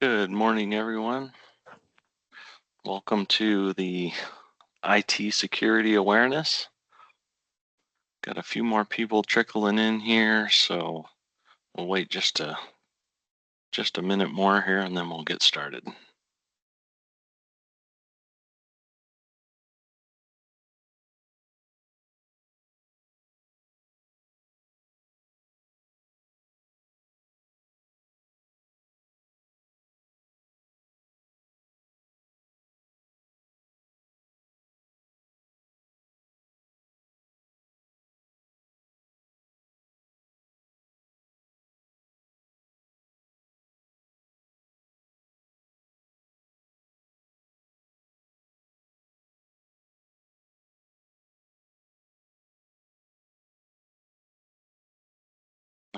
Good morning, everyone. Welcome to the IT security awareness. Got a few more people trickling in here, so we'll wait just a minute more here and then we'll get started.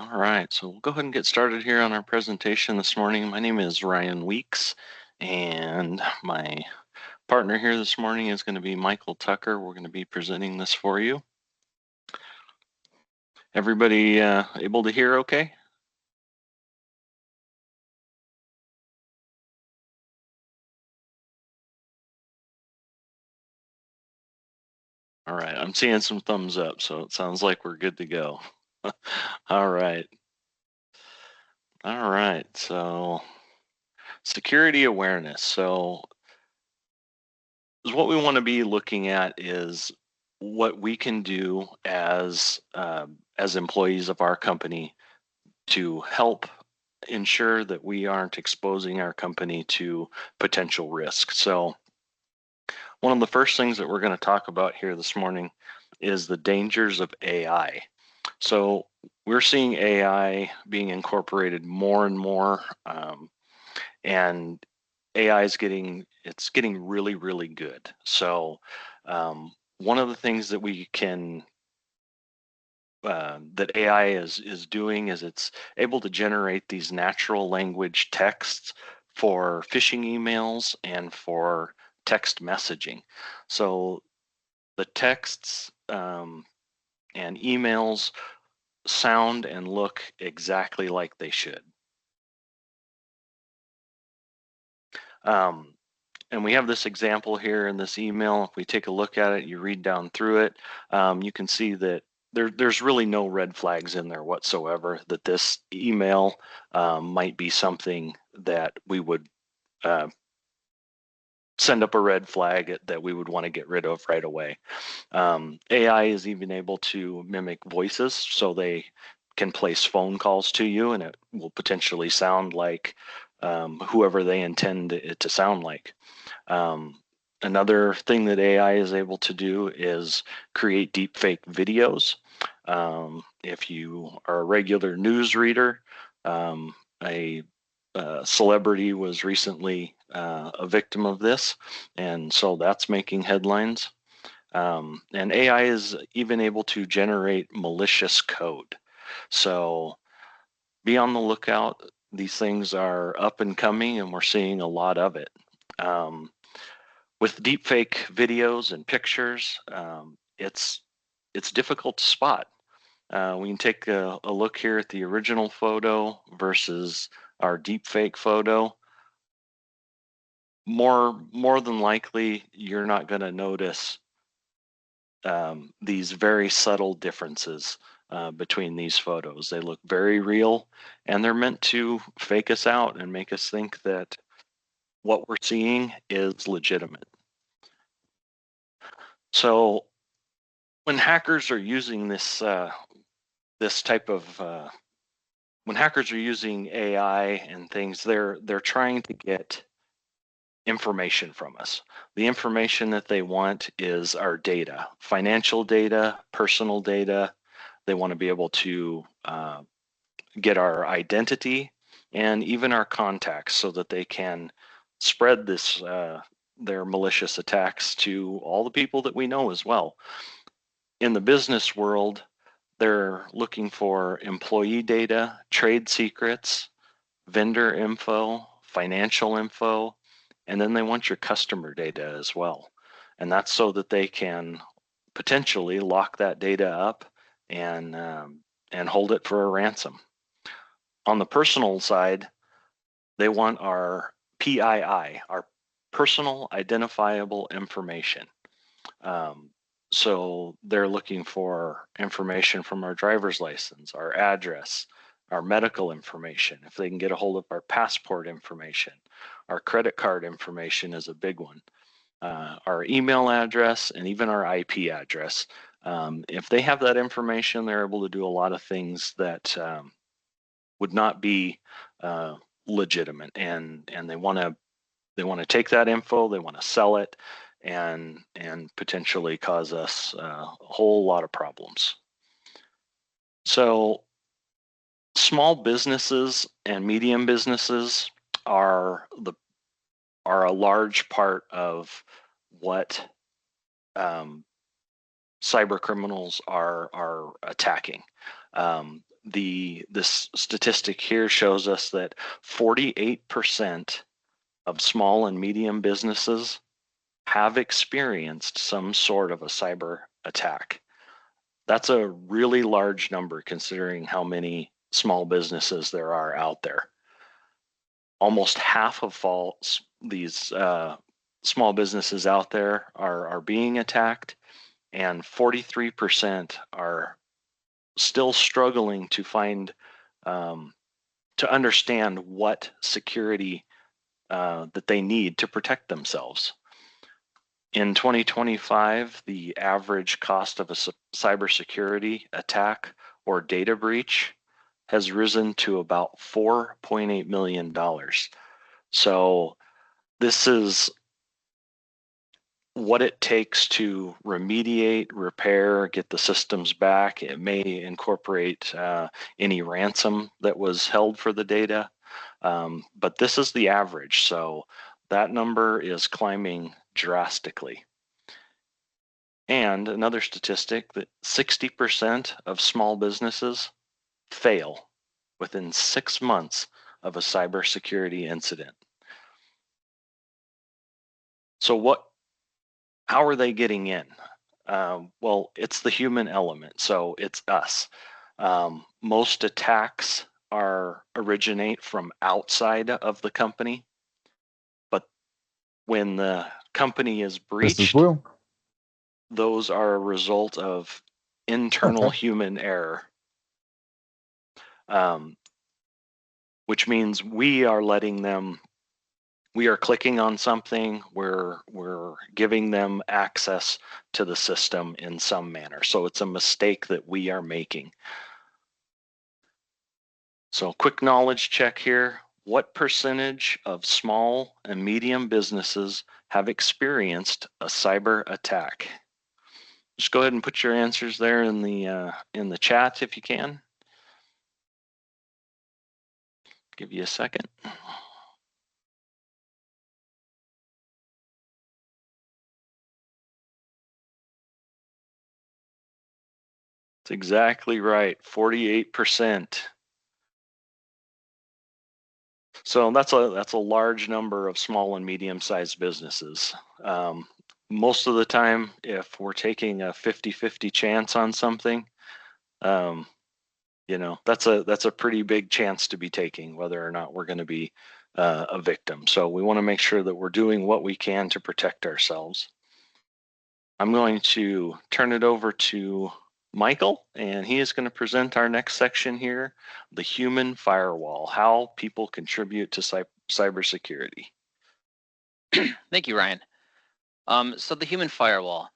All right, so we'll go ahead and get started here on our presentation this morning. My name is Ryan Weeks, and my partner here this morning is going to be Michael Tucker. We're going to be presenting this for you. Everybody able to hear okay? All right, I'm seeing some thumbs up, so it sounds like we're good to go. All right. All right, so security awareness. So what we want to be looking at is what we can do as employees of our company to help ensure that we aren't exposing our company to potential risk. So one of the first things that we're going to talk about here this morning is the dangers of AI. So we're seeing AI being incorporated more and more, and AI is getting really, really good. So one of the things that we can that AI is doing is it's able to generate these natural language texts for phishing emails and for text messaging. So the texts and emails sound and look exactly like they should. And we have this example here in this email. If we take a look at it, you read down through it, you can see that there's really no red flags in there whatsoever, that this email might be something that we would send up a red flag that we would want to get rid of right away. AI is even able to mimic voices, so they can place phone calls to you and it will potentially sound like whoever they intend it to sound like. Another thing that AI is able to do is create deepfake videos. If you are a regular news reader, a celebrity was recently a victim of this, and so that's making headlines. And AI is even able to generate malicious code. So be on the lookout. These things are up and coming, and we're seeing a lot of it. With deepfake videos and pictures, it's difficult to spot. We can take a look here at the original photo versus our deepfake photo. More than likely, you're not going to notice these very subtle differences between these photos. They look very real, and they're meant to fake us out and make us think that what we're seeing is legitimate. So when hackers are using this type of when hackers are using AI and things, they're trying to get information from us. The information that they want is our data, financial data, personal data. They want to be able to get our identity and even our contacts so that they can spread this their malicious attacks to all the people that we know as well. In the business world, they're looking for employee data, trade secrets, vendor info, financial info, and then they want your customer data as well. And that's so that they can potentially lock that data up and hold it for a ransom. On the personal side, They want our PII, our personal identifiable information. So they're looking for information from our driver's license, our address, our medical information. If they can get a hold of our passport information, our credit card information is a big one. Our email address, and even our IP address. If they have that information, they're able to do a lot of things that would not be legitimate, and they want to take that info, they want to sell it, and potentially cause us a whole lot of problems. So small businesses and medium businesses are a large part of what cyber criminals are attacking. This statistic here shows us that 48% of small and medium businesses have experienced some sort of a cyber attack. That's a really large number considering how many small businesses there are out there. Almost half of these small businesses out there are being attacked, and 43% are still struggling to find, to understand what security that they need to protect themselves. In 2025, the average cost of a cybersecurity attack or data breach has risen to about $4.8 million. So this is what it takes to remediate, repair, get the systems back. It may incorporate any ransom that was held for the data, but this is the average. So that number is climbing drastically. And another statistic that 60% of small businesses fail within 6 months of a cybersecurity incident. So how are they getting in? Well, it's the human element, so it's us. Most attacks originate from outside of the company, but when the company is breached, those are a result of internal human error, which means we are clicking on something, we're giving them access to the system in some manner. So it's a mistake that we are making. So quick knowledge check here. What percentage of small and medium businesses have experienced a cyber attack? Just go ahead and put your answers there in the chat if you can. Give you a second. That's exactly right, 48%. So that's a large number of small and medium-sized businesses. Most of the time, if we're taking a 50-50 chance on something, that's a pretty big chance to be taking, whether or not we're going to be a victim. So we want to make sure that we're doing what we can to protect ourselves. I'm going to turn it over to Michael, and he is going to present our next section here, the human firewall, how people contribute to cybersecurity. Thank you, Ryan. So the human firewall.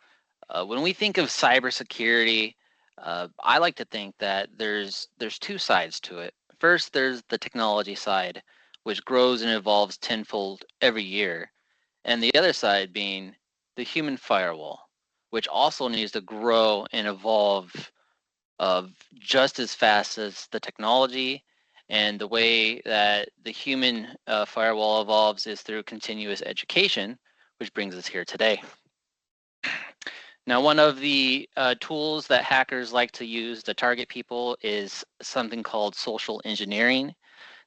When we think of cybersecurity, I like to think that there's two sides to it. First, there's the technology side, which grows and evolves tenfold every year, and the other side being the human firewall, which also needs to grow and evolve just as fast as the technology. And the way that the human firewall evolves is through continuous education, which brings us here today. Now, one of the tools that hackers like to use to target people is something called social engineering.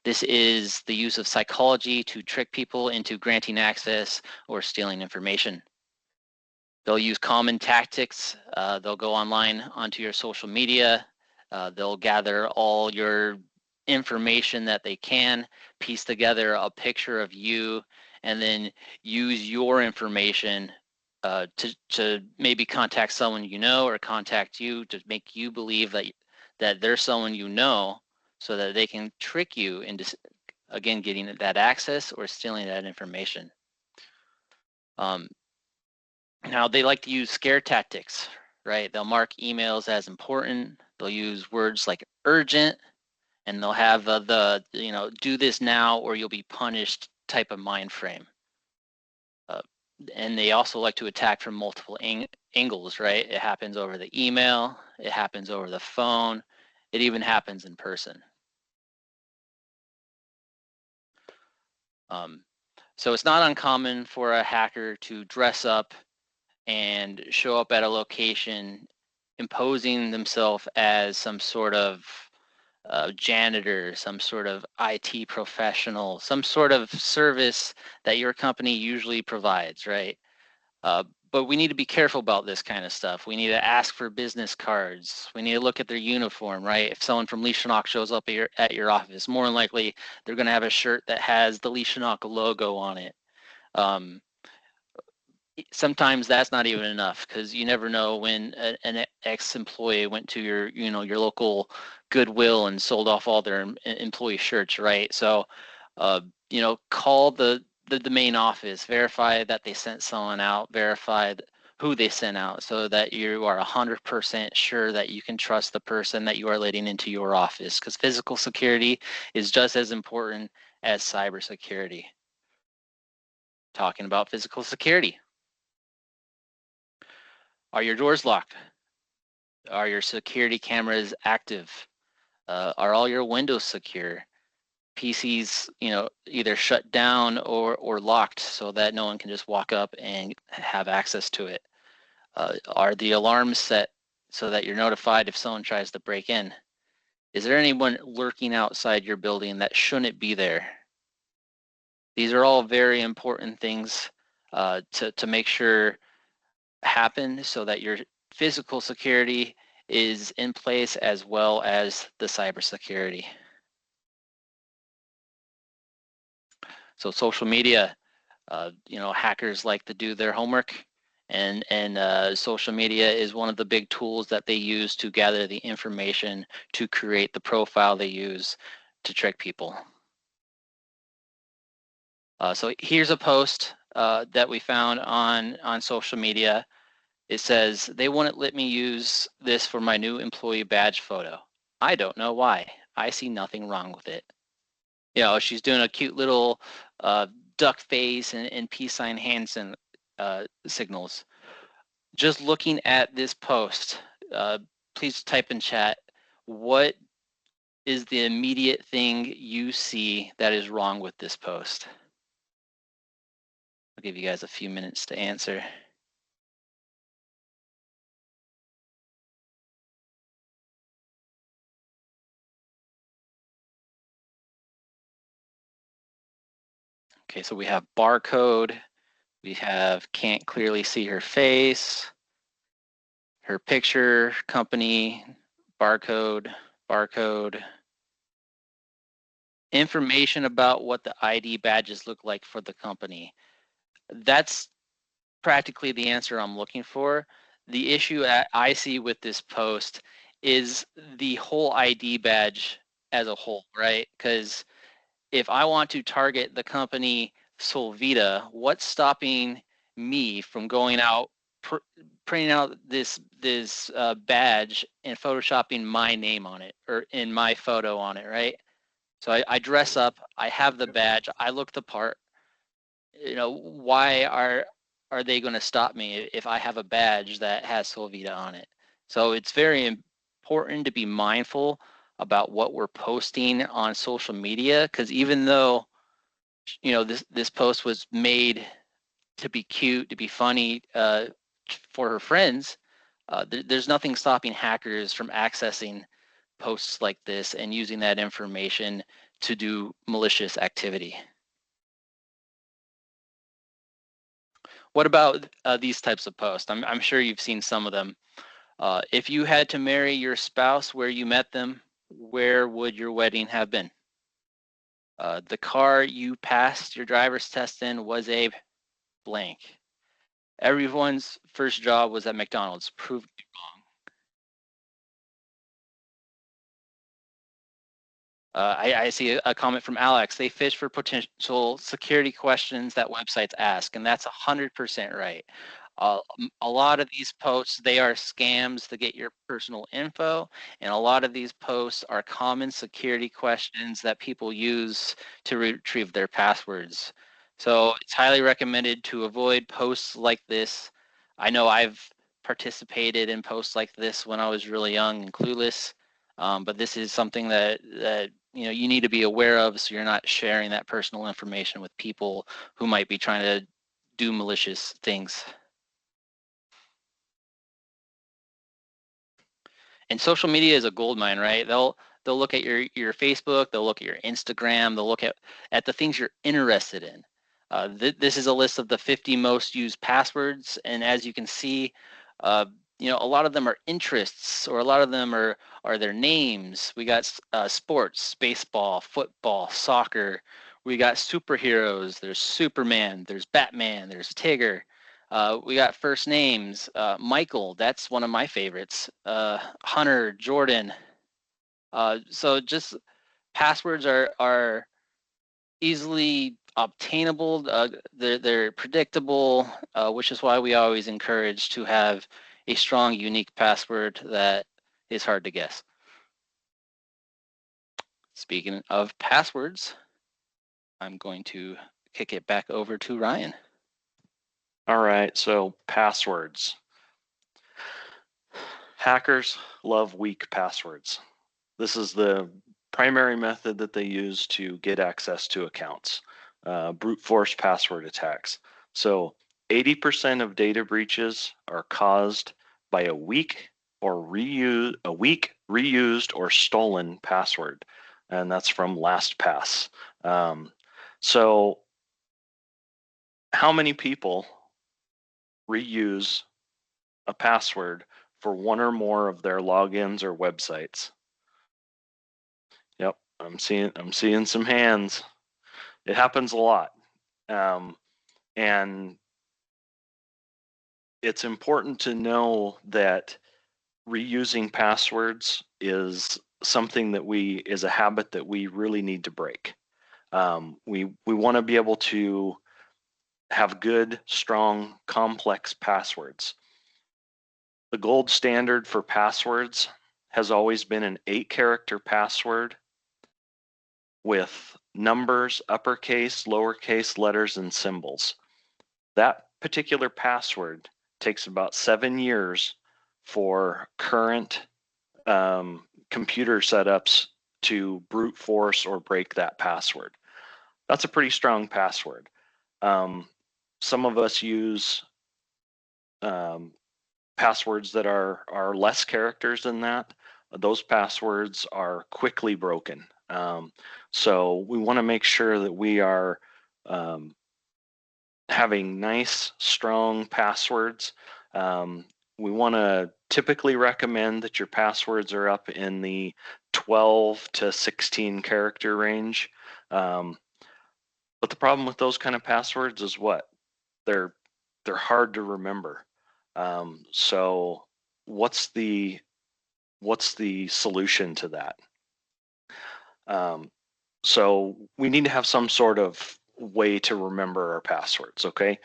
This is the use of psychology to trick people into granting access or stealing information. They'll use common tactics. They'll go online onto your social media. They'll gather all your information that they can, piece together a picture of you, and then use your information to maybe contact someone you know, or contact you to make you believe that they're someone you know, so that they can trick you into, again, getting that access or stealing that information. Now, they like to use scare tactics, right? They'll mark emails as important. They'll use words like urgent, and they'll have do this now or you'll be punished type of mind frame. And they also like to attack from multiple angles, right? It happens over the email, it happens over the phone, it even happens in person. So it's not uncommon for a hacker to dress up and show up at a location imposing themselves as some sort of janitor, some sort of IT professional, some sort of service that your company usually provides, right? But we need to be careful about this kind of stuff. We need to ask for business cards. We need to look at their uniform, right? If someone from Leashonok shows up at your office, more than likely they're going to have a shirt that has the Leashonok logo on it. Sometimes that's not even enough, because you never know when an ex-employee went to your local Goodwill and sold off all their employee shirts, right? So call the main office, verify that they sent someone out, verify who they sent out, so that you are 100% sure that you can trust the person that you are letting into your office, because physical security is just as important as cybersecurity. Talking about physical security. Are your doors locked? Are your security cameras active? Are all your windows secure? PCs, either shut down or locked, so that no one can just walk up and have access to it. Are the alarms set so that you're notified if someone tries to break in? Is there anyone lurking outside your building that shouldn't be there? These are all very important things to make sure happen, so that your physical security is in place as well as the cybersecurity. So social media, hackers like to do their homework, and social media is one of the big tools that they use to gather the information to create the profile they use to trick people. So here's a post that we found on social media. It says, "They wouldn't let me use this for my new employee badge photo. I don't know why. I see nothing wrong with it." She's doing a cute little duck face and peace sign hand signals. Just looking at this post, please type in chat, what is the immediate thing you see that is wrong with this post? I'll give you guys a few minutes to answer. Okay, so we have barcode, we have can't clearly see her face, her picture, company, barcode, barcode. Information about what the ID badges look like for the company. That's practically the answer I'm looking for. The issue I see with this post is the whole ID badge as a whole, right? Because if I want to target the company Solvita, what's stopping me from going out, printing out this badge and photoshopping my name on it, or in my photo on it, right? So I dress up, I have the badge, I look the part. Why are they going to stop me if I have a badge that has Solvita on it? So it's very important to be mindful about what we're posting on social media, because even though this post was made to be cute, to be funny for her friends, there's nothing stopping hackers from accessing posts like this and using that information to do malicious activity. What about these types of posts? I'm sure you've seen some of them. If you had to marry your spouse where you met them, where would your wedding have been? The car you passed your driver's test in was a blank. Everyone's first job was at McDonald's. Prove me wrong. I see a comment from Alex. They fish for potential security questions that websites ask, and that's 100% right. A lot of these posts, they are scams to get your personal info, and a lot of these posts are common security questions that people use to retrieve their passwords. So it's highly recommended to avoid posts like this. I know I've participated in posts like this when I was really young and clueless. But this is something that you need to be aware of, so you're not sharing that personal information with people who might be trying to do malicious things. And social media is a gold mine, right? They'll look at your Facebook, they'll look at your Instagram, they'll look at the things you're interested in. This is a list of the 50 most used passwords, and as you can see, uh, a lot of them are interests, or a lot of them are their names. We got sports, baseball, football, soccer. We got superheroes. There's Superman. There's Batman. There's Tigger. We got first names. Michael, that's one of my favorites. Hunter, Jordan. So just passwords are easily obtainable. They're predictable, which is why we always encourage to have a strong, unique password that is hard to guess. Speaking of passwords, I'm going to kick it back over to Ryan. All right, so passwords. Hackers love weak passwords. This is the primary method that they use to get access to accounts, brute force password attacks. So 80% of data breaches are caused by a weak, reused, or stolen password, and that's from LastPass. So how many people reuse a password for one or more of their logins or websites? Yep, I'm seeing some hands. It happens a lot. And it's important to know that reusing passwords is something that is a habit that we really need to break. We want to be able to have good, strong, complex passwords. The gold standard for passwords has always been an 8-character password with numbers, uppercase, lowercase, letters, and symbols. That particular password takes about 7 years for current computer setups to brute force or break that password. That's a pretty strong password. Some of us use passwords that are less characters than that. Those passwords are quickly broken. So we want to make sure that we are having nice, strong passwords. We want to typically recommend that your passwords are up in the 12 to 16 character range. But the problem with those kind of passwords is what? They're hard to remember. So what's the solution to that? So we need to have some sort of way to remember our passwords, okay?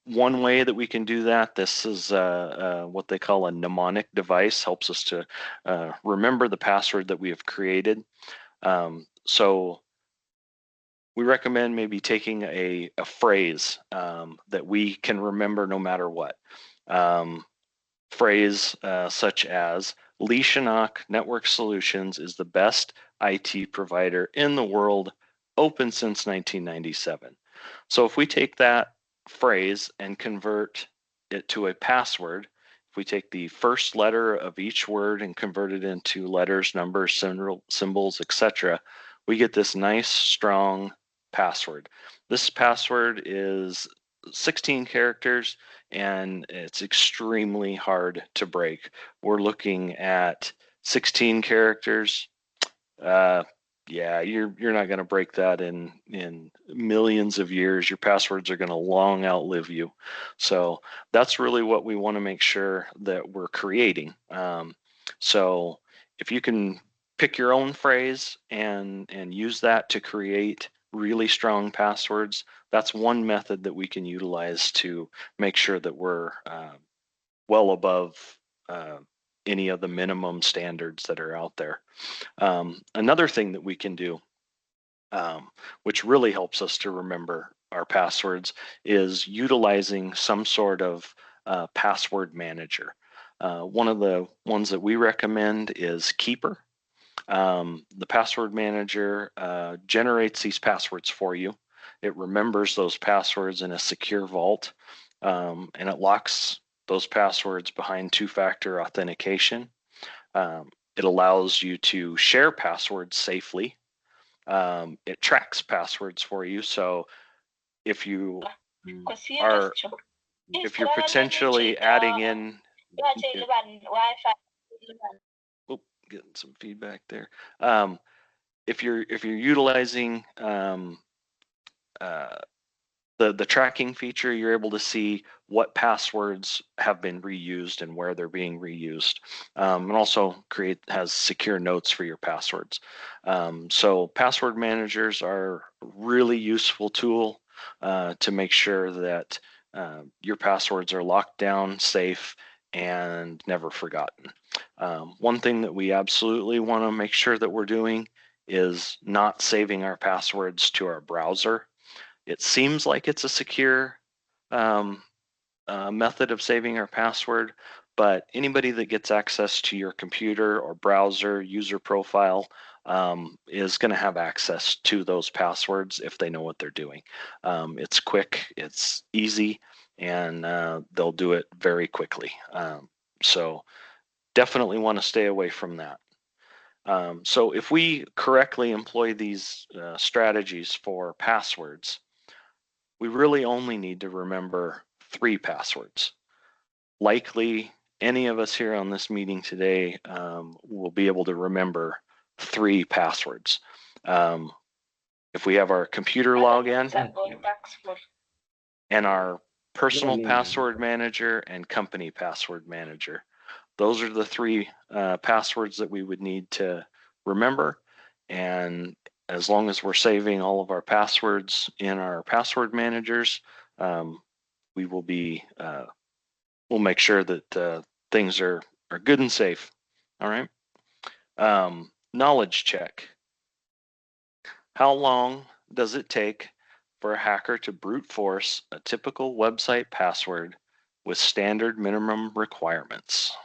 One way that we can do that, this is what they call a mnemonic device, helps us to remember the password that we have created. So we recommend maybe taking a phrase that we can remember no matter what. Phrase such as, Lee Shannock Network Solutions is the best IT provider in the world, open since 1997. So if we take that phrase and convert it to a password, if we take the first letter of each word and convert it into letters, numbers, symbols, etc., we get this nice, strong password. This password is 16 characters and it's extremely hard to break. We're looking at 16 characters. Yeah, you're not going to break that in millions of years. Your passwords are going to long outlive you. So that's really what we want to make sure that we're creating. So if you can pick your own phrase and use that to create really strong passwords, that's one method that we can utilize to make sure that we're well above uh, any of the minimum standards that are out there. Another thing that we can do, which really helps us to remember our passwords, is utilizing some sort of password manager. One of the ones that we recommend is Keeper. The password manager generates these passwords for you. It remembers those passwords in a secure vault, and it locks those passwords behind two-factor authentication. It allows you to share passwords safely. It tracks passwords for you. So if you are, if you're potentially adding in, oh, getting some feedback there. If you're utilizing the tracking feature, you're able to see what passwords have been reused and where they're being reused, and also has secure notes for your passwords. So password managers are a really useful tool to make sure that your passwords are locked down, safe, and never forgotten. One thing that we absolutely want to make sure that we're doing is not saving our passwords to our browser. It seems like it's a secure method of saving our password, but anybody that gets access to your computer or browser user profile is going to have access to those passwords if they know what they're doing. It's quick, it's easy, and they'll do it very quickly. So definitely want to stay away from that. So if we correctly employ these strategies for passwords, we really only need to remember 3 passwords. Likely, any of us here on this meeting today will be able to remember 3 passwords. If we have our computer login and our personal password manager and company password manager, those are the 3 passwords that we would need to remember. And as long as we're saving all of our passwords in our password managers, we will be, we'll make sure that things are good and safe. All right. Knowledge check. How long does it take for a hacker to brute force a typical website password with standard minimum requirements?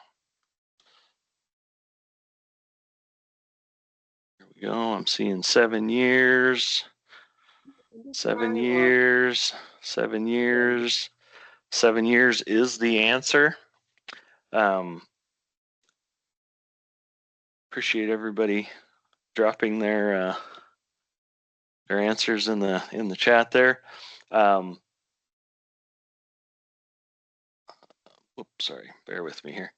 Here we go. I'm seeing 7 years. 7 years. 7 years. 7 years is the answer. Appreciate everybody dropping their answers in the chat there. Oops, sorry, bear with me here.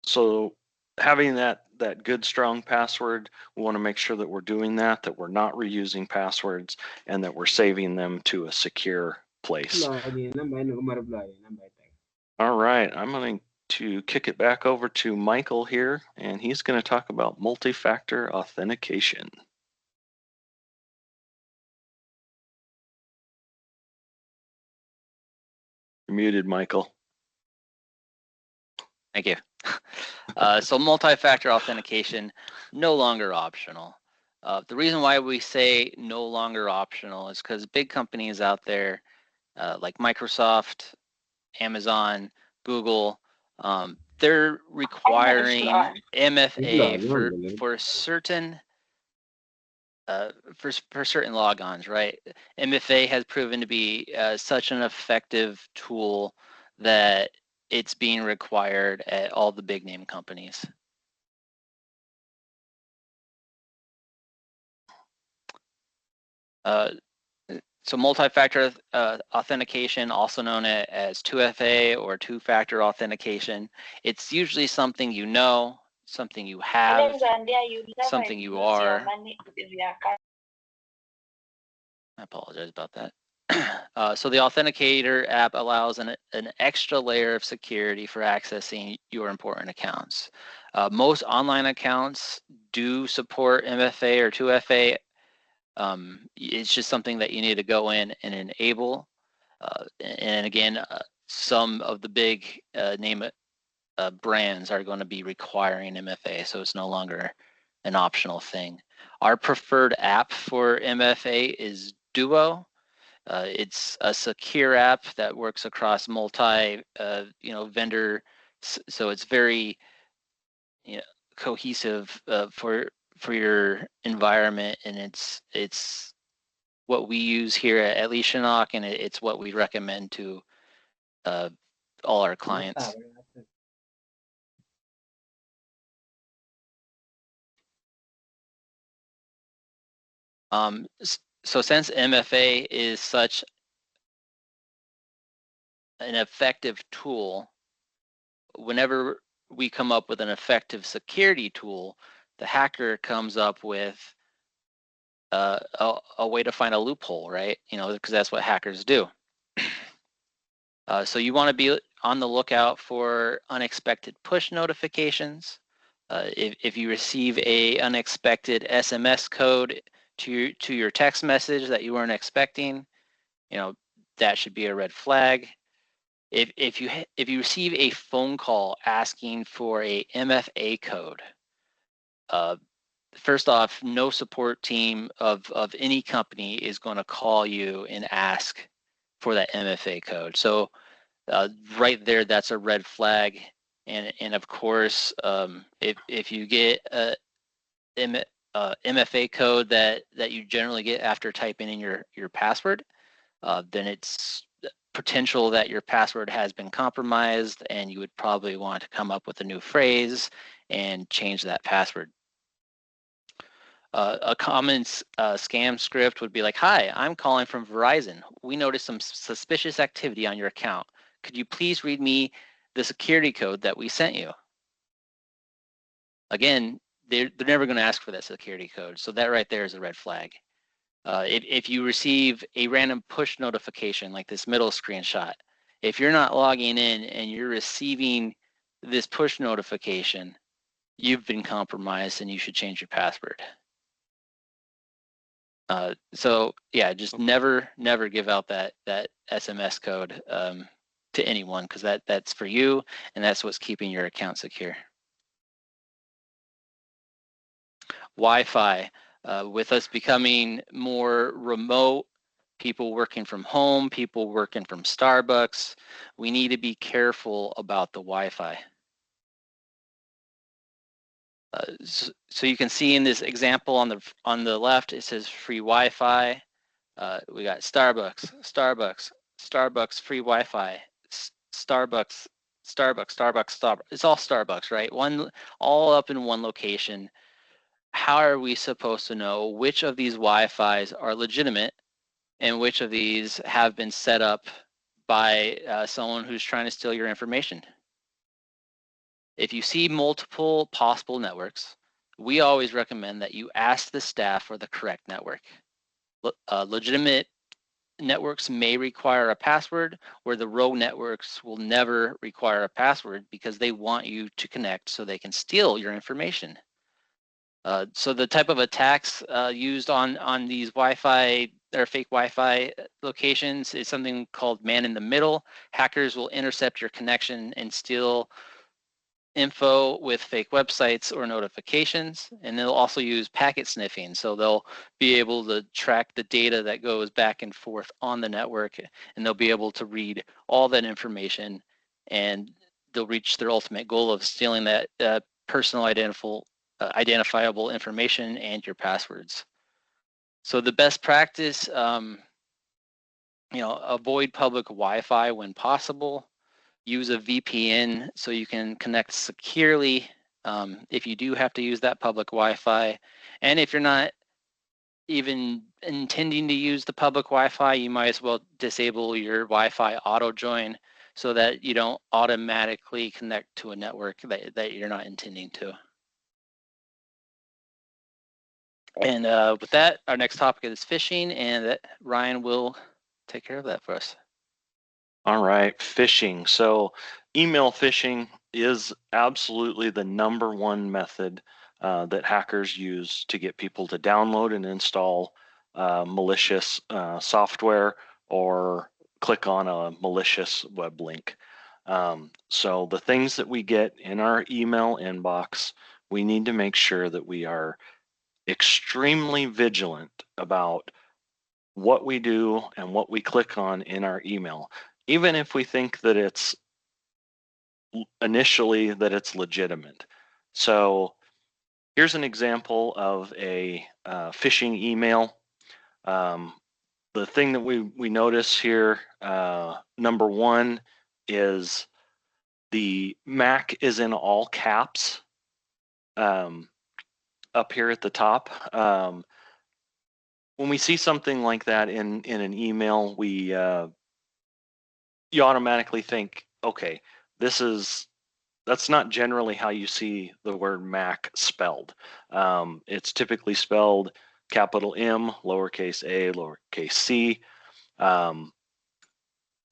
So having that good strong password, we want to make sure that we're doing that we're not reusing passwords, and that we're saving them to a secure place. All right, I'm going to kick it back over to Michael here, and he's going to talk about multi-factor authentication. You're muted, Michael. Thank you. So multi-factor authentication, no longer optional. The reason why we say no longer optional is because big companies out there like Microsoft, Amazon, Google, they're requiring MFA for certain for certain logons, right? MFA has proven to be such an effective tool that it's being required at all the big name companies. So multi-factor authentication, also known as 2FA or two-factor authentication, it's usually something you know, something you have, something you are. I apologize about that. So the Authenticator app allows an extra layer of security for accessing your important accounts. Most online accounts do support MFA or 2FA. It's just something that you need to go in and enable. And again, some of the big brands are going to be requiring MFA, so it's no longer an optional thing. Our preferred app for MFA is Duo. It's a secure app that works across multi, vendor, so it's very, cohesive for your environment, and it's what we use here at Leashenok, and it's what we recommend to all our clients. So since MFA is such an effective tool, whenever we come up with an effective security tool, the hacker comes up with a way to find a loophole, right? Because that's what hackers do. So you want to be on the lookout for unexpected push notifications. If you receive a unexpected SMS code to your text message that you weren't expecting, that should be a red flag. If you receive a phone call asking for a MFA code, first off, no support team of any company is going to call you and ask for that MFA code. So right there, that's a red flag. And of course, if you get a MFA code that you generally get after typing in your password, then it's potential that your password has been compromised, and you would probably want to come up with a new phrase and change that password. A common scam script would be like, "Hi, I'm calling from Verizon. We noticed some suspicious activity on your account. Could you please read me the security code that we sent you?" Again, they're never going to ask for that security code, so that right there is a red flag. If you receive a random push notification like this middle screenshot, if you're not logging in and you're receiving this push notification, you've been compromised and you should change your password. So yeah, just never give out that SMS code to anyone, because that's for you, and that's what's keeping your account secure. Wi-Fi. With us becoming more remote, people working from home, people working from Starbucks, we need to be careful about the Wi-Fi. So you can see in this example on the left, it says free Wi-Fi. We got Starbucks, free Wi-Fi, Starbucks. It's all Starbucks, right? All up in one location. How are we supposed to know which of these Wi-Fis are legitimate and which of these have been set up by someone who's trying to steal your information? If you see multiple possible networks, we always recommend that you ask the staff for the correct network. Legitimate networks may require a password, where the rogue networks will never require a password because they want you to connect so they can steal your information. So the type of attacks used on these Wi-Fi or fake Wi-Fi locations is something called man in the middle. Hackers will intercept your connection and steal info with fake websites or notifications, and they'll also use packet sniffing. So they'll be able to track the data that goes back and forth on the network, and they'll be able to read all that information, and they'll reach their ultimate goal of stealing that personal identifiable information and your passwords. So the best practice, avoid public Wi-Fi when possible. Use a VPN so you can connect securely if you do have to use that public Wi-Fi. And if you're not even intending to use the public Wi-Fi, you might as well disable your Wi-Fi auto join so that you don't automatically connect to a network that you're not intending to. And with that, our next topic is phishing, and Ryan will take care of that for us. All right, phishing. So email phishing is absolutely the number one method that hackers use to get people to download and install malicious software or click on a malicious web link. So the things that we get in our email inbox, we need to make sure that we are extremely vigilant about what we do and what we click on in our email, even if we think that it's initially that it's legitimate. So here's an example of a phishing email. Um, the thing that we notice here, number one, is the Mac is in all caps um, up here at the top. When we see something like that in an email, you automatically think, okay, that's not generally how you see the word Mac spelled. It's typically spelled capital M, lowercase a, lowercase c.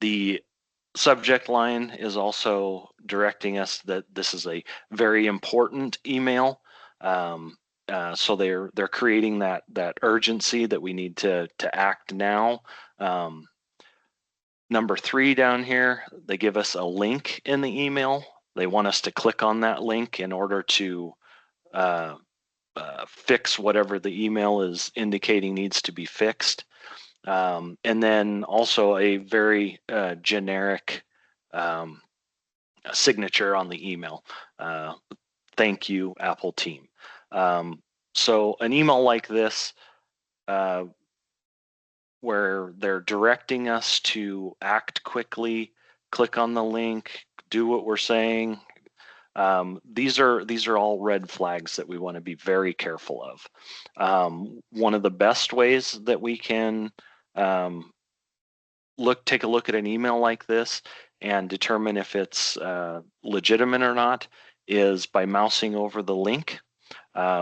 The subject line is also directing us that this is a very important email. So they're creating that urgency that we need to act now. Number 3 down here, they give us a link in the email. They want us to click on that link in order to uh, fix whatever the email is indicating needs to be fixed. And then also a very generic um, signature on the email. Thank you, Apple team. So an email like this, uh, where they're directing us to act quickly, click on the link, do what we're saying. These are all red flags that we want to be very careful of. One of the best ways that we can take a look at an email like this and determine if it's legitimate or not is by mousing over the link.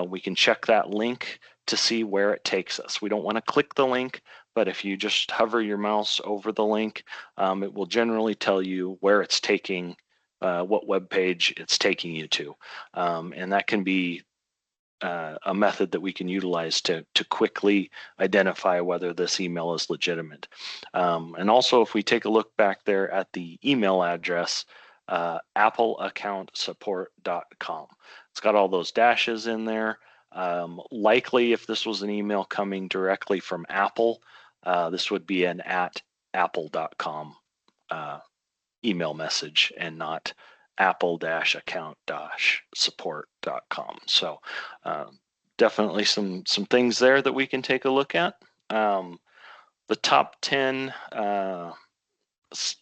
We can check that link to see where it takes us. We don't want to click the link, but if you just hover your mouse over the link, it will generally tell you where it's taking, what web page it's taking you to. And that can be a method that we can utilize to quickly identify whether this email is legitimate. And also, if we take a look back there at the email address, appleaccountsupport.com. It's got all those dashes in there. Likely, if this was an email coming directly from Apple, this would be an at apple.com email message and not apple-account-support.com. So definitely some things there that we can take a look at. The top 10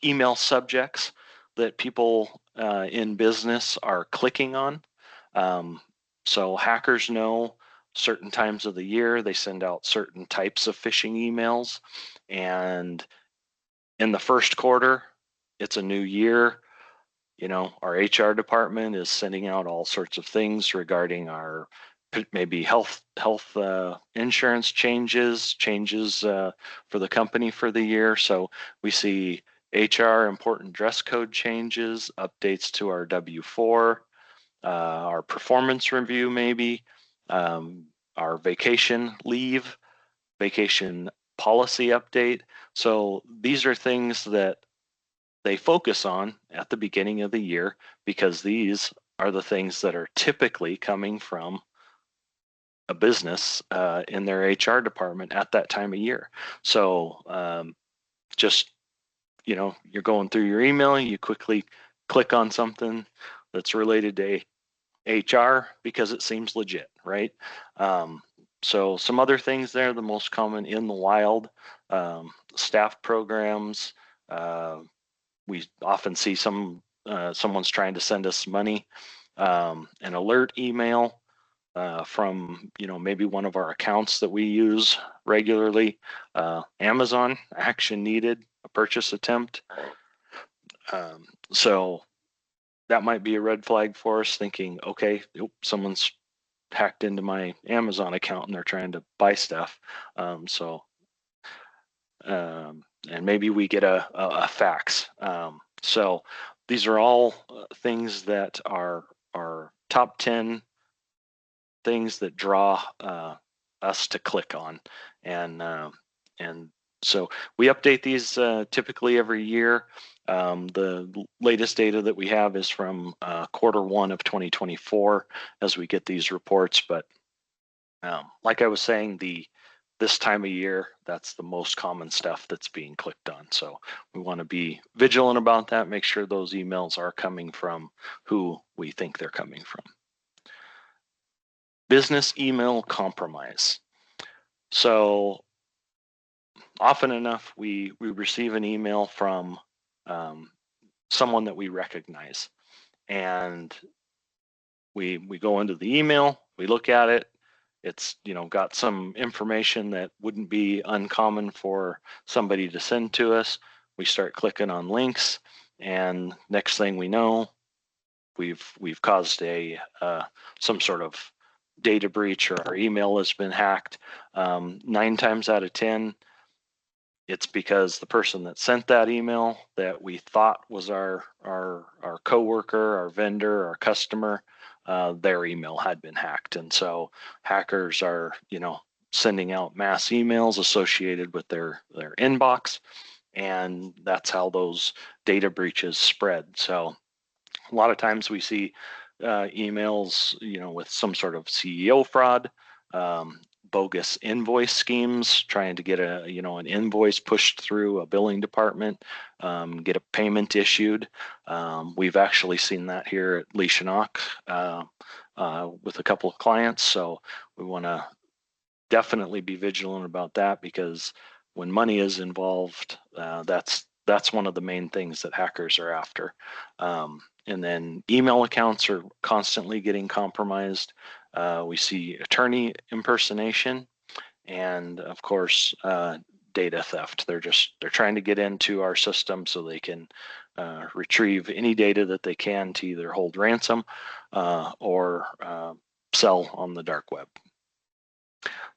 email subjects that people in business are clicking on. So hackers know certain times of the year they send out certain types of phishing emails, and in the first quarter, it's a new year. Our HR department is sending out all sorts of things regarding our maybe health insurance changes for the company for the year. So we see HR important dress code changes, updates to our W-4, our performance review maybe, our vacation leave, vacation policy update. So these are things that they focus on at the beginning of the year because these are the things that are typically coming from a business in their HR department at that time of year. So just, you're going through your email, you quickly click on something that's related to HR because it seems legit, right? So some other things there, the most common in the wild, staff programs. We often see someone's trying to send us money, an alert email from maybe one of our accounts that we use regularly. Amazon action needed, a purchase attempt. So that might be a red flag for us, thinking, okay, someone's hacked into my Amazon account and they're trying to buy stuff. And maybe we get a fax. So these are all things that are top 10 things that draw us to click on, and so we update these typically every year. The latest data that we have is from Q1 of 2024 as we get these reports. But like I was saying, this time of year, that's the most common stuff that's being clicked on. So we want to be vigilant about that, make sure those emails are coming from who we think they're coming from. Business email compromise. So often enough, we receive an email from someone that we recognize, and we go into the email, we look at it. It's got some information that wouldn't be uncommon for somebody to send to us. We start clicking on links, and next thing we know, we've caused some sort of data breach, or our email has been hacked. 9 times out of 10, it's because the person that sent that email that we thought was our coworker, our vendor, our customer, their email had been hacked. And so hackers are, sending out mass emails associated with their inbox, and that's how those data breaches spread. So a lot of times we see emails, with some sort of CEO fraud, bogus invoice schemes, trying to get an invoice pushed through a billing department, get a payment issued. We've actually seen that here at Lee with a couple of clients. So we want to definitely be vigilant about that, because when money is involved, that's one of the main things that hackers are after. And then email accounts are constantly getting compromised. We see attorney impersonation, and of course, data theft. They're trying to get into our system so they can retrieve any data that they can to either hold ransom or sell on the dark web.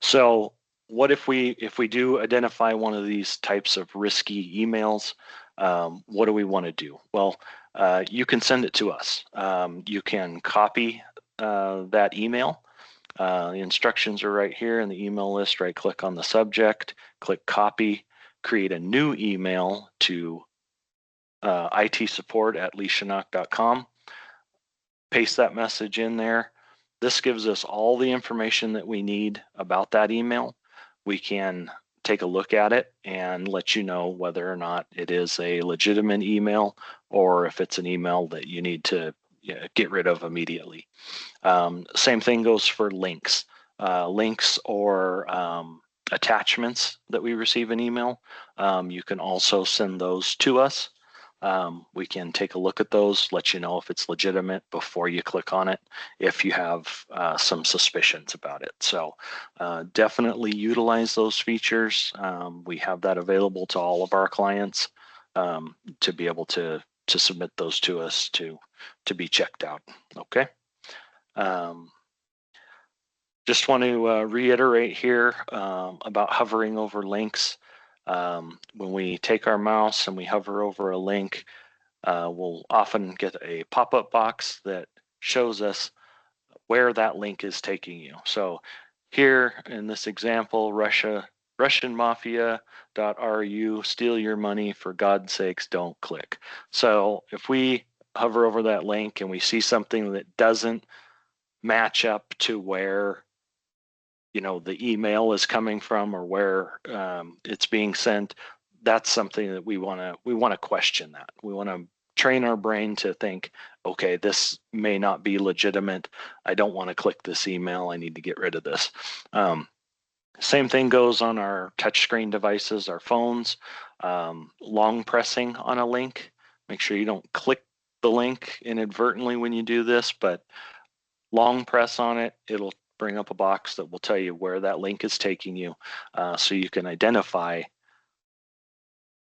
So what if we do identify one of these types of risky emails? What do we want to do? Well, you can send it to us. You can copy that email. The instructions are right here in the email list. Right click on the subject, click copy, create a new email to itsupport@leeshannock.com. Paste that message in there. This gives us all the information that we need about that email. We can take a look at it and let you know whether or not it is a legitimate email, or if it's an email that you need to get rid of immediately. Same thing goes for links. Links or attachments that we receive in email. You can also send those to us. We can take a look at those, let you know if it's legitimate before you click on it, if you have some suspicions about it. So definitely utilize those features. We have that available to all of our clients to be able to submit those to us to be checked out. Okay. Just want to reiterate here about hovering over links. When we take our mouse and we hover over a link, we'll often get a pop-up box that shows us where that link is taking you. So here in this example, RussianMafia.ru, steal your money, for God's sakes, don't click. So if we hover over that link and we see something that doesn't match up to where the email is coming from, or where it's being sent, that's something that we want to question. That we want to train our brain to think, okay, this may not be legitimate. I don't want to click this email. I need to get rid of this. Same thing goes on our touchscreen devices, our phones. Long pressing on a link. Make sure you don't click the link inadvertently when you do this, but long press on it. It'll bring up a box that will tell you where that link is taking you, so you can identify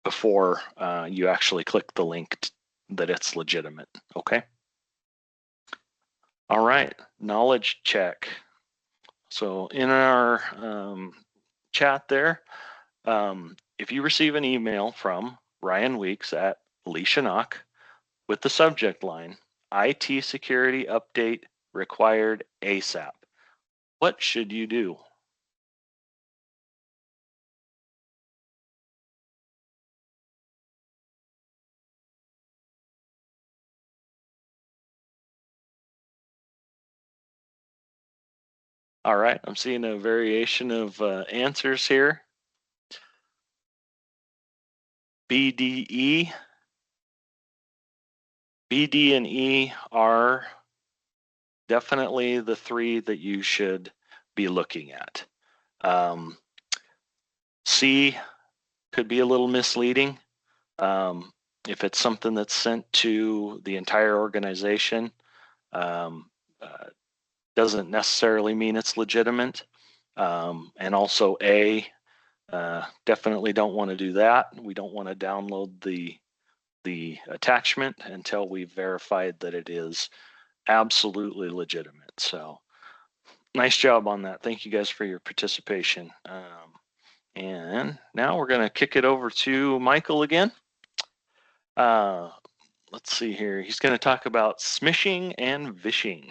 before you actually click the link that it's legitimate. Okay. All right, knowledge check. So in our chat there, if you receive an email from Ryan Weeks at Alicia Knock with the subject line, IT security update required ASAP, what should you do? All right, I'm seeing a variation of answers here. BDE, BD and E are definitely the three that you should be looking at. C could be a little misleading. If it's something that's sent to the entire organization, um, doesn't necessarily mean it's legitimate. And also A, definitely don't want to do that. We don't want to download the attachment until we've verified that it is absolutely legitimate. So nice job on that. Thank you guys for your participation. And now we're going to kick it over to Michael again. Let's see here. He's going to talk about smishing and vishing.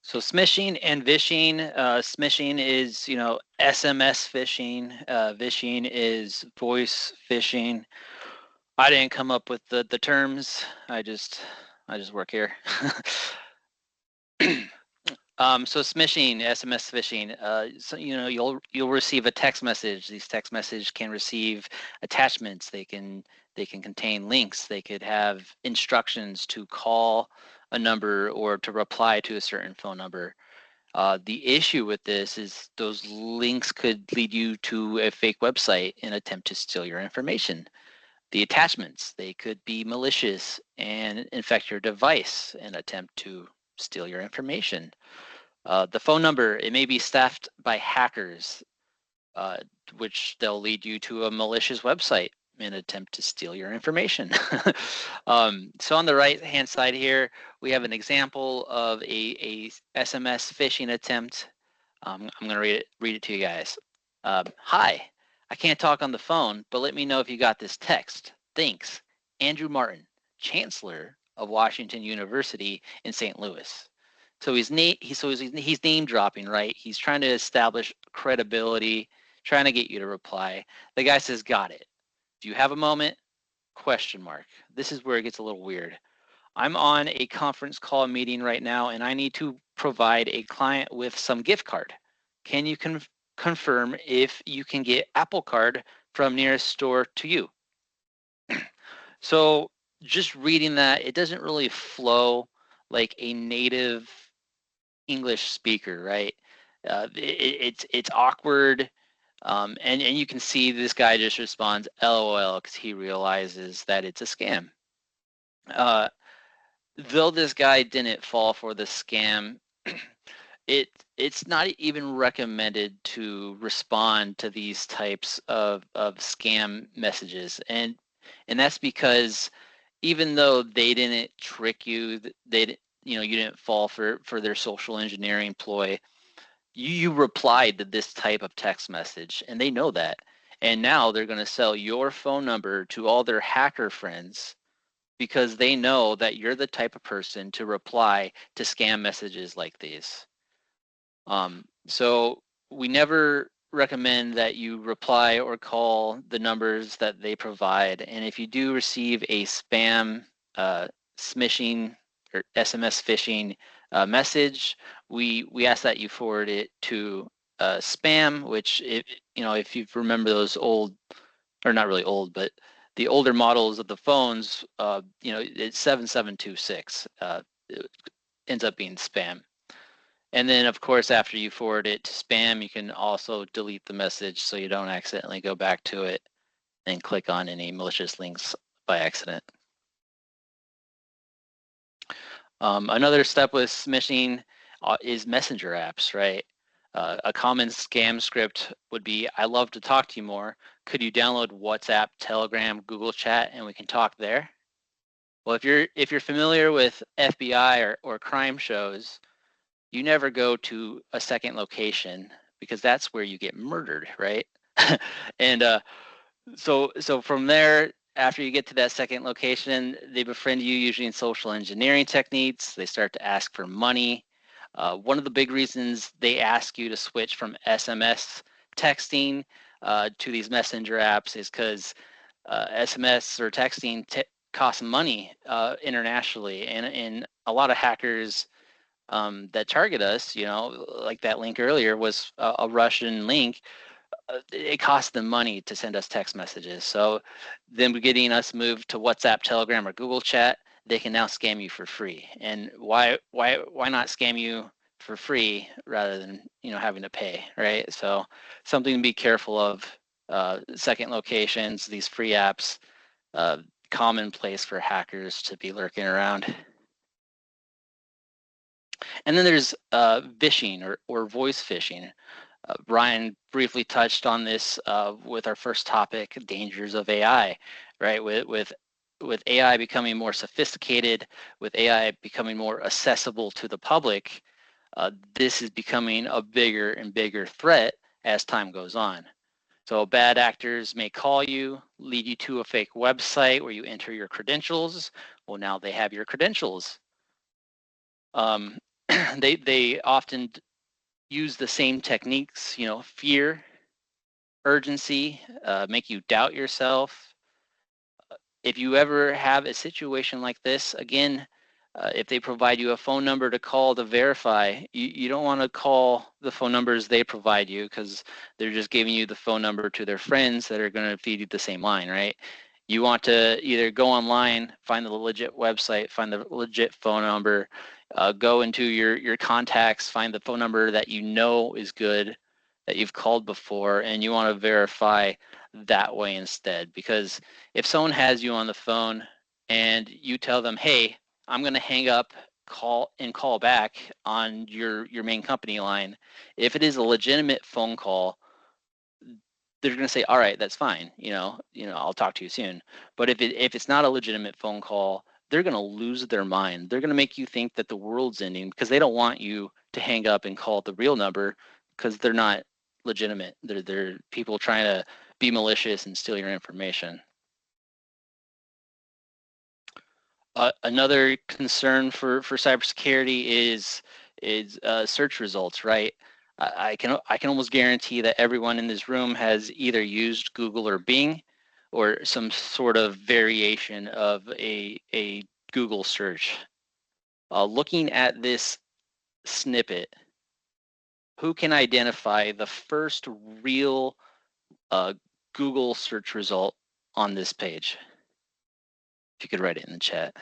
So smishing and vishing, smishing is, SMS phishing. Vishing is voice phishing. I didn't come up with the terms. I just work here. So smishing, SMS phishing. So, you'll receive a text message. These text messages can receive attachments. They can contain links. They could have instructions to call a number or to reply to a certain phone number. The issue with this is those links could lead you to a fake website and attempt to steal your information. The attachments, they could be malicious and infect your device and attempt to steal your information. The phone number, it may be staffed by hackers, which they'll lead you to a malicious website in an attempt to steal your information. So on the right-hand side here, we have an example of a SMS phishing attempt. I'm going to read it to you guys. Hi, I can't talk on the phone, but let me know if you got this text. Thanks, Andrew Martin, Chancellor of Washington University in St. Louis. So he's name dropping, right? He's trying to establish credibility, trying to get you to reply. The guy says, "Got it. Do you have a moment?" Question mark. This is where it gets a little weird. I'm on a conference call meeting right now, and I need to provide a client with some gift card. Can you confirm if you can get Apple Card from nearest store to you? So just reading that, it doesn't really flow like a native English speaker, right? It's awkward, and you can see this guy just responds LOL because he realizes that it's a scam. Though this guy didn't fall for the scam, it's not even recommended to respond to these types of scam messages, and that's because even though they didn't trick you, you didn't fall for their social engineering ploy. You replied to this type of text message, and they know that, and now they're going to sell your phone number to all their hacker friends because they know that you're the type of person to reply to scam messages like these. So we never recommend that you reply or call the numbers that they provide. And if you do receive a spam, smishing or SMS phishing message, we ask that you forward it to spam, which if you remember those old, or not really old, but the older models of the phones, it's 7726. It ends up being spam. And then, of course, after you forward it to spam, you can also delete the message so you don't accidentally go back to it and click on any malicious links by accident. Another step with smishing is messenger apps, right? A common scam script would be, "I love to talk to you more. Could you download WhatsApp, Telegram, Google Chat, and we can talk there?" Well, if you're familiar with FBI or crime shows, you never go to a second location because that's where you get murdered, right? And so from there, after you get to that second location, they befriend you usually in social engineering techniques. They start to ask for money. One of the big reasons they ask you to switch from SMS texting to these messenger apps is because SMS or texting costs money internationally, and a lot of hackers that target us, like that link earlier was a Russian link. It costs them money to send us text messages. So them getting us moved to WhatsApp, Telegram, or Google Chat, they can now scam you for free. And why not scam you for free rather than having to pay, right? So something to be careful of. Second locations, these free apps, uh, commonplace for hackers to be lurking around. And then there's phishing or voice phishing. Ryan briefly touched on this with our first topic, dangers of AI, right? With AI becoming more sophisticated, with AI becoming more accessible to the public, this is becoming a bigger and bigger threat as time goes on. So bad actors may call you, lead you to a fake website where you enter your credentials. Well, now they have your credentials. They often use the same techniques, fear, urgency, make you doubt yourself. If you ever have a situation like this, again, if they provide you a phone number to call to verify, you don't want to call the phone numbers they provide you because they're just giving you the phone number to their friends that are going to feed you the same line, right? You want to either go online, find the legit website, find the legit phone number, go into your contacts, find the phone number that you know is good, that you've called before, and you want to verify that way instead. Because if someone has you on the phone and you tell them, hey, I'm going to hang up, call back on your main company line, if it is a legitimate phone call, they're going to say, all right, that's fine. I'll talk to you soon. But if it's not a legitimate phone call, they're going to lose their mind. They're going to make you think that the world's ending because they don't want you to hang up and call the real number because they're not legitimate. They're people trying to be malicious and steal your information. Another concern for cybersecurity is search results, right? I can almost guarantee that everyone in this room has either used Google or Bing, or some sort of variation of a Google search. Looking at this snippet, who can identify the first real Google search result on this page? If you could write it in the chat.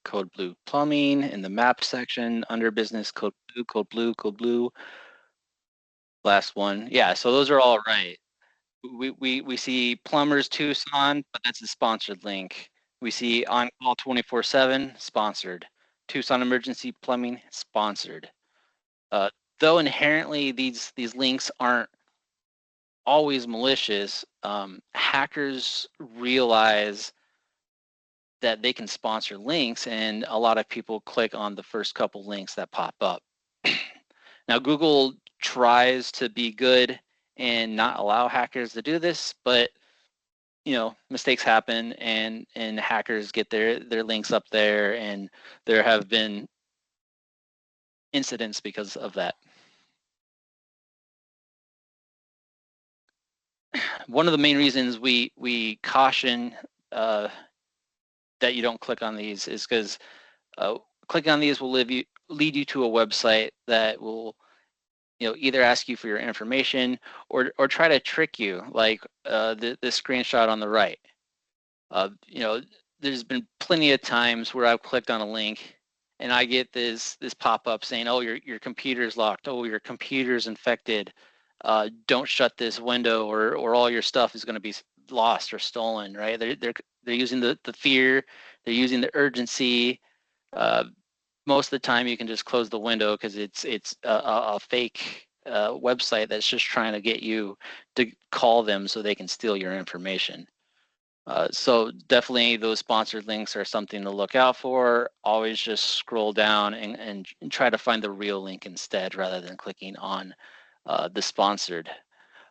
Code blue plumbing in the map section under business, code blue, code blue, code blue. Last one. Yeah, so those are all right. We see plumbers Tucson, but that's a sponsored link. We see on call 24/7, sponsored. Tucson emergency plumbing, sponsored. Uh, though inherently these links aren't always malicious, hackers realize that they can sponsor links, and a lot of people click on the first couple links that pop up. Now, Google tries to be good and not allow hackers to do this, but mistakes happen, and hackers get their links up there, and there have been incidents because of that. One of the main reasons we caution that you don't click on these is because clicking on these will lead you to a website that will either ask you for your information or try to trick you, like the screenshot on the right. There's been plenty of times where I've clicked on a link and I get this pop-up saying, oh, your computer's locked, oh, your computer's infected, don't shut this window or all your stuff is going to be lost or stolen, right? They're using the fear, they're using the urgency, most of the time you can just close the window because it's a fake website that's just trying to get you to call them so they can steal your information. So definitely those sponsored links are something to look out for. Always just scroll down and try to find the real link instead rather than clicking on the sponsored.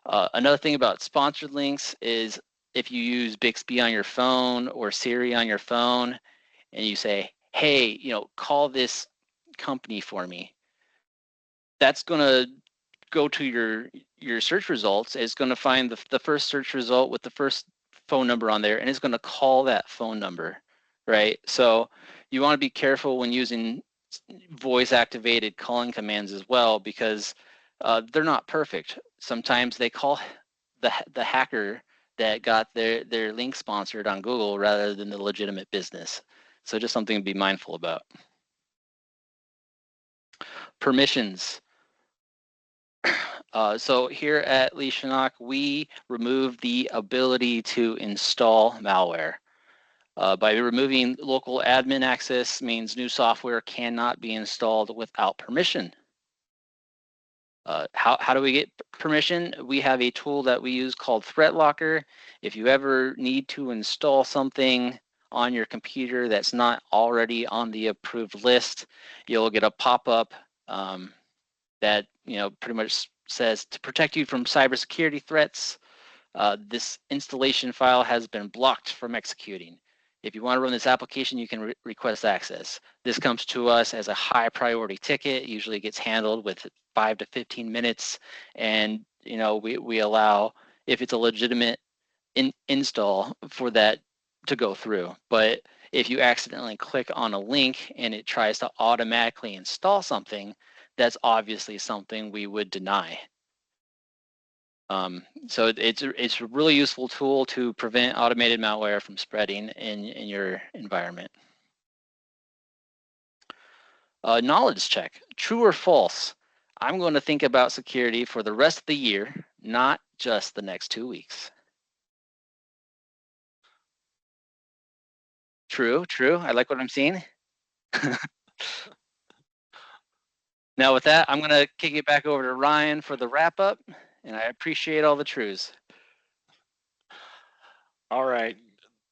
Another thing about sponsored links is if you use Bixby on your phone or Siri on your phone and you say, hey, call this company for me, that's going to go to your search results. It's going to find the first search result with the first phone number on there, and it's going to call that phone number, right? So you want to be careful when using voice activated calling commands as well, because they're not perfect. Sometimes they call the hacker that got their link sponsored on Google rather than the legitimate business. So just something to be mindful about. Permissions. So here at Leashonok, we remove the ability to install malware. By removing local admin access means new software cannot be installed without permission. How do we get permission? We have a tool that we use called Threat Locker. If you ever need to install something on your computer that's not already on the approved list, you'll get a pop-up that pretty much says, to protect you from cybersecurity threats, this installation file has been blocked from executing. If you want to run this application, you can request access. This comes to us as a high priority ticket, usually gets handled with 5 to 15 minutes. And we allow, if it's a legitimate install, for that to go through. But if you accidentally click on a link and it tries to automatically install something, that's obviously something we would deny. So it's a really useful tool to prevent automated malware from spreading in your environment. Knowledge check, true or false? I'm going to think about security for the rest of the year, not just the next 2 weeks. True. I like what I'm seeing. Now with that, I'm going to kick it back over to Ryan for the wrap up, and I appreciate all the truths. All right,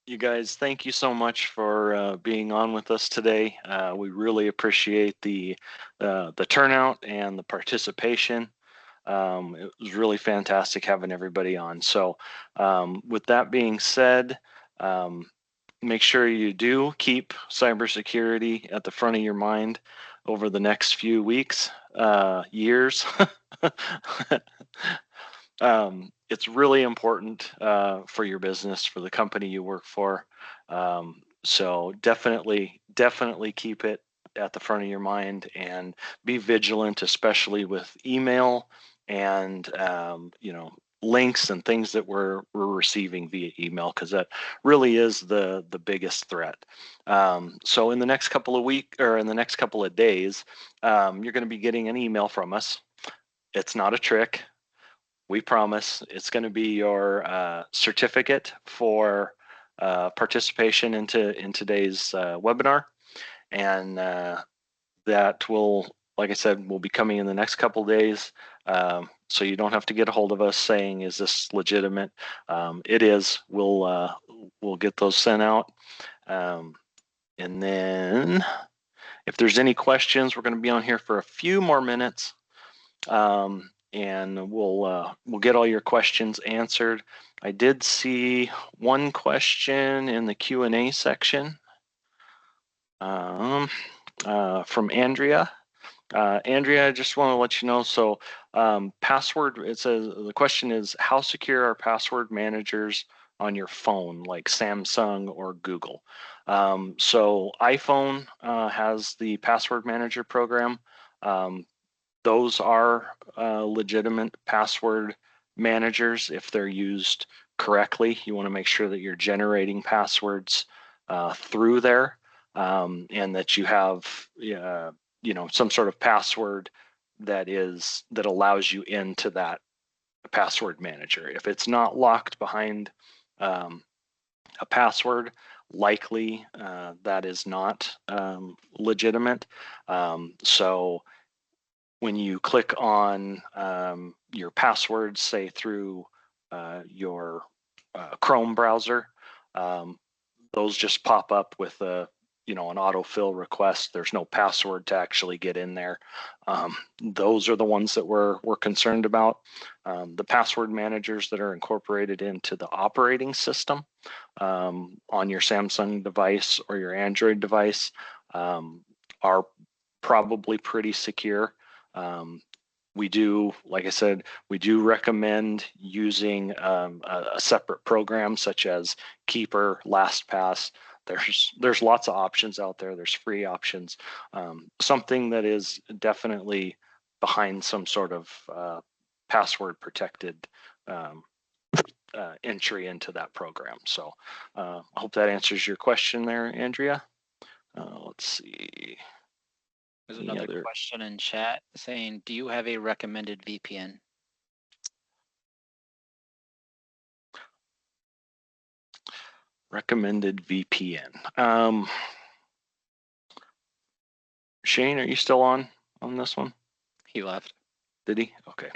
you guys, thank you so much for being on with us today. We really appreciate the turnout and the participation. It was really fantastic having everybody on. So with that being said, make sure you do keep cybersecurity at the front of your mind over the next few weeks, years. It's really important for your business, for the company you work for. So definitely keep it at the front of your mind and be vigilant, especially with email and links and things that we're receiving via email, because that really is the biggest threat. So in the next couple of weeks, or in the next couple of days, you're going to be getting an email from us. It's not a trick. We promise. It's going to be your certificate for participation in today's webinar, and that will, like I said, will be coming in the next couple days. So you don't have to get a hold of us saying, "Is this legitimate?" It is. We'll get those sent out, and then if there's any questions, we're going to be on here for a few more minutes. And we'll get all your questions answered. I did see one question in the Q&A section from Andrea. Andrea, I just want to let you know, so password, it says, the question is, how secure are password managers on your phone, like Samsung or Google? So iPhone has the password manager program. Those are legitimate password managers if they're used correctly. You want to make sure that you're generating passwords through there, and that you have some sort of password that allows you into that password manager. If it's not locked behind a password, likely that is not legitimate. So when you click on your passwords, say through your Chrome browser, those just pop up with a an autofill request. There's no password to actually get in there. Those are the ones that we're concerned about. The password managers that are incorporated into the operating system on your Samsung device or your Android device are probably pretty secure. We do, like I said, we do recommend using a separate program such as Keeper, LastPass. There's lots of options out there. There's free options. Something that is definitely behind some sort of password protected entry into that program. So I hope that answers your question there, Andrea. Let's see. There's another question in chat saying, do you have a recommended VPN? Recommended VPN. Shane, are you still on this one? He left. Did he? Okay.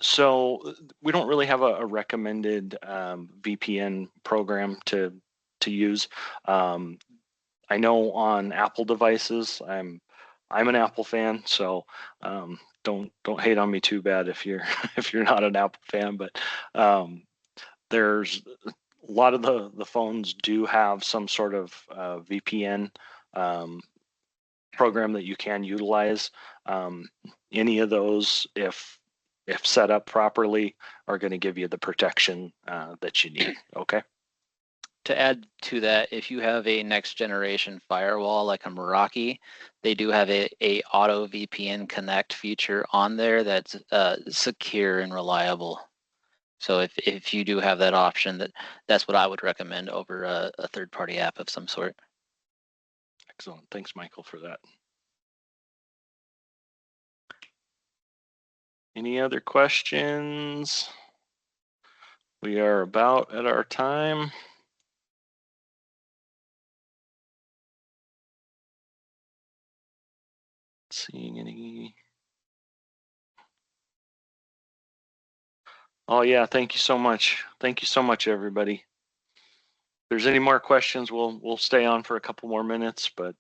So we don't really have a recommended VPN program to use. I know on Apple devices, I'm an Apple fan, so don't hate on me too bad if you're if you're not an Apple fan. But there's a lot of the phones do have some sort of VPN program that you can utilize. Any of those, if set up properly, are going to give you the protection that you need. Okay. To add to that, if you have a next generation firewall like a Meraki, they do have a auto VPN connect feature on there that's secure and reliable. So if you do have that option, that's what I would recommend over a third-party app of some sort. Excellent. Thanks, Michael, for that. Any other questions? We are about at our time. Seeing any? Oh yeah, thank you so much. Thank you so much, everybody. If there's any more questions, we'll stay on for a couple more minutes, but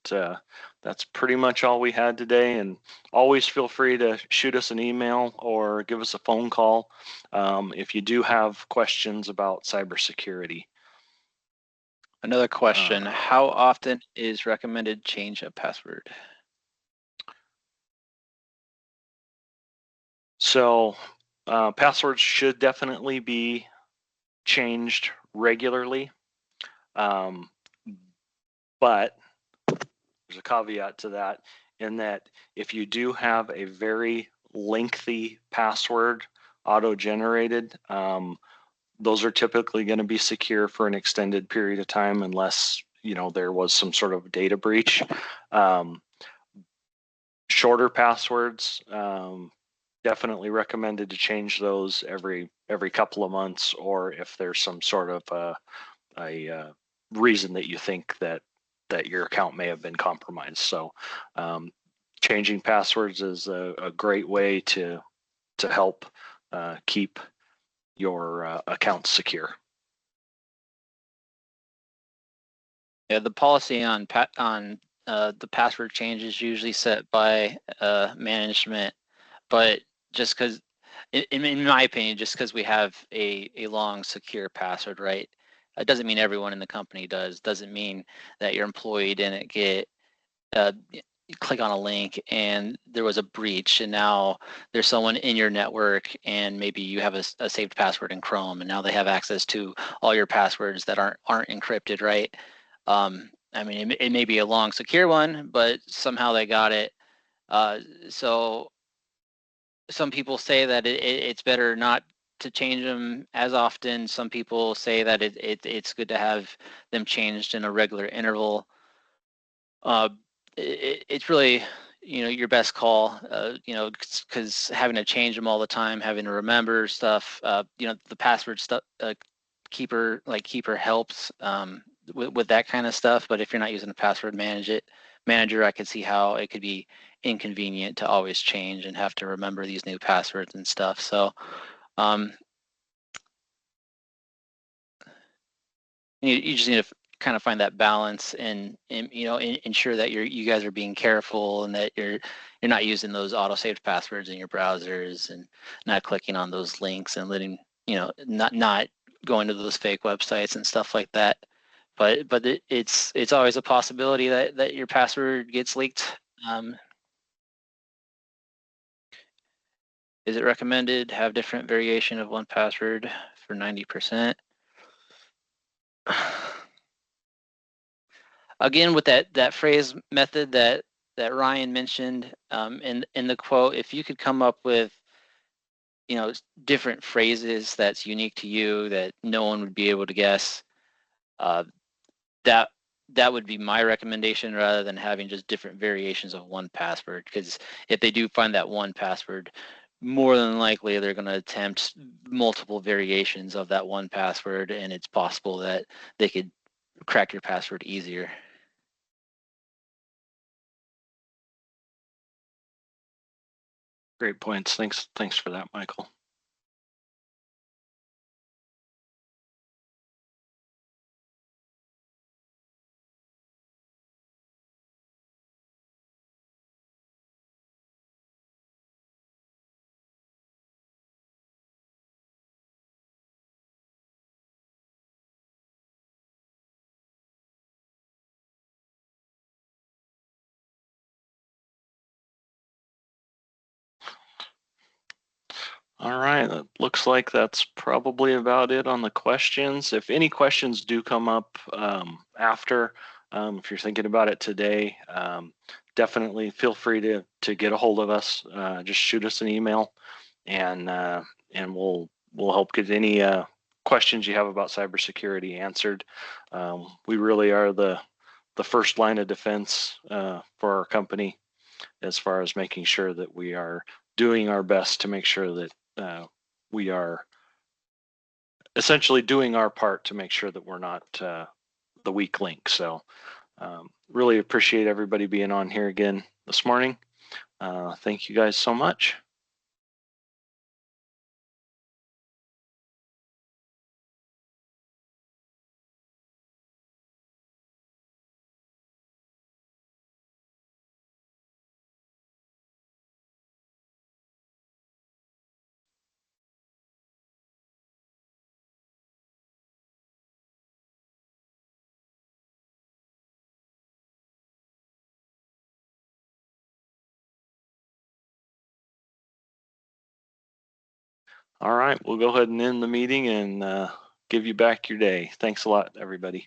that's pretty much all we had today. And always feel free to shoot us an email or give us a phone call if you do have questions about cybersecurity. Another question, how often is recommended change of password? So passwords should definitely be changed regularly. But there's a caveat to that in that if you do have a very lengthy password auto-generated, those are typically going to be secure for an extended period of time unless there was some sort of data breach. Shorter passwords, definitely recommended to change those every couple of months, or if there's some sort of a reason that you think that your account may have been compromised. So changing passwords is a great way to help keep your accounts secure. Yeah, the policy on the password change is usually set by management, but just because, in my opinion, just because we have a long secure password, right? It doesn't mean everyone in the company does. Doesn't mean that your employee didn't get you click on a link and there was a breach, and now there's someone in your network and maybe you have a saved password in Chrome and now they have access to all your passwords that aren't encrypted, right? I mean, it may be a long secure one, but somehow they got it. So some people say that it's better not to change them as often. Some people say that it's good to have them changed in a regular interval. It's really your best call, because having to change them all the time, having to remember stuff, the password stuff, keeper helps, with that kind of stuff. But if you're not using a password manager, I could see how it could be inconvenient to always change and have to remember these new passwords and stuff. So you just need to kind of find that balance and ensure that you guys are being careful and that you're not using those auto saved passwords in your browsers and not clicking on those links and letting not going to those fake websites and stuff like that. But it's always a possibility that your password gets leaked. Is it recommended have different variation of one password for 90%? Again, with that phrase method that Ryan mentioned in the quote, if you could come up with different phrases that's unique to you that no one would be able to guess, uh, that that would be my recommendation rather than having just different variations of one password. Because if they do find that one password, more than likely they're going to attempt multiple variations of that one password, and it's possible that they could crack your password easier. Great points. Thanks for that, Michael. All right, it looks like that's probably about it on the questions. If any questions do come up after, if you're thinking about it today, definitely feel free to get a hold of us. Just shoot us an email, and we'll help get any questions you have about cybersecurity answered. We really are the first line of defense for our company, as far as making sure that we are doing our best to make sure that we are essentially doing our part to make sure that we're not the weak link. So really appreciate everybody being on here again this morning. Thank you guys so much. All right, we'll go ahead and end the meeting and give you back your day. Thanks a lot, everybody.